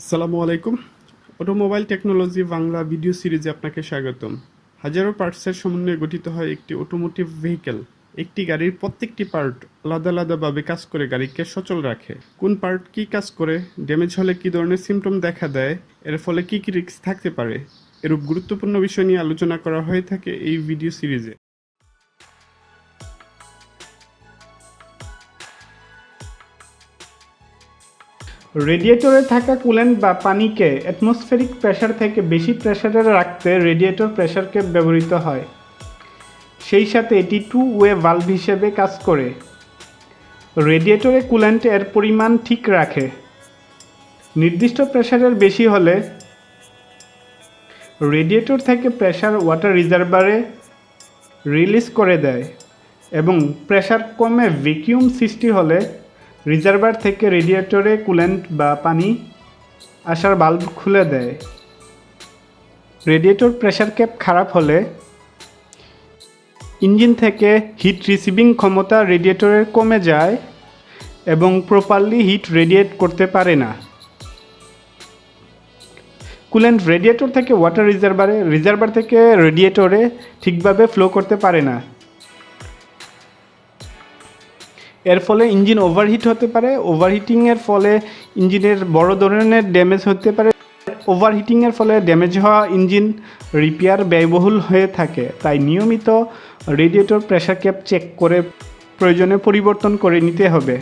আসসালামু আলাইকুম। Automobile technology Bangla video সিরিজে আপনাকে স্বাগতম। হাজারো পার্টসের সমন্বয়ে গঠিত হয় একটি অটোমোটিভ ভেহিকেল। একটি গাড়ির প্রত্যেকটি পার্ট আলাদা আলাদাভাবে কাজ করে গাড়িকে সচল রাখে। কোন পার্ট কী কাজ করে, ড্যামেজ হলে কী ধরনের সিমটম দেখা দেয়, এর ফলে কী কী রিস্ক থাকতে পারে, এরূপ গুরুত্বপূর্ণ বিষয় নিয়ে আলোচনা করা হয়ে থাকে এই ভিডিও সিরিজে। রেডিয়েটরে থাকা কুলেন্ট বা পানিকে অ্যাটমসফেরিক প্রেসার থেকে বেশি প্রেসারে রাখতে রেডিয়েটর প্রেসারকে ব্যবহৃত হয়। সেই সাথে এটি টু ওয়ে ভালভ হিসেবে কাজ করে। রেডিয়েটরে কুলেন্ট এর পরিমাণ ঠিক রাখে। নির্দিষ্ট প্রেসারের বেশি হলে রেডিয়েটর থেকে প্রেসার ওয়াটার রিজার্ভারে রিলিজ করে দেয় এবং প্রেসার কমে ভ্যাকুয়াম সৃষ্টি হলে রিজার্ভার থেকে রেডিয়েটরে কুলেন্ট বা পানি আসার ভালভ খুলে দেয়। রেডিয়েটর প্রেসার ক্যাপ খারাপ হলে ইঞ্জিন থেকে হিট রিসিভিং ক্ষমতা রেডিয়েটরের কমে যায় এবং প্রপারলি হিট রেডিয়েট করতে পারে না। কুলেন্ট রেডিয়েটর থেকে ওয়াটার রিজার্ভার থেকে রেডিয়েটরে ঠিকভাবে ফ্লো করতে পারে না। এর ফলে ইঞ্জিন ওভারহিট হতে পারে। ওভারহিটিংয়ের ফলে ইঞ্জিনের বড় ধরনের ড্যামেজ হতে পারে। ওভারহিটিংয়ের ফলে ড্যামেজ হওয়া ইঞ্জিন রিপেয়ার ব্যয়বহুল হয়ে থাকে। তাই নিয়মিত রেডিয়েটর প্রেসার ক্যাপ চেক করে প্রয়োজনে পরিবর্তন করে নিতে হবে।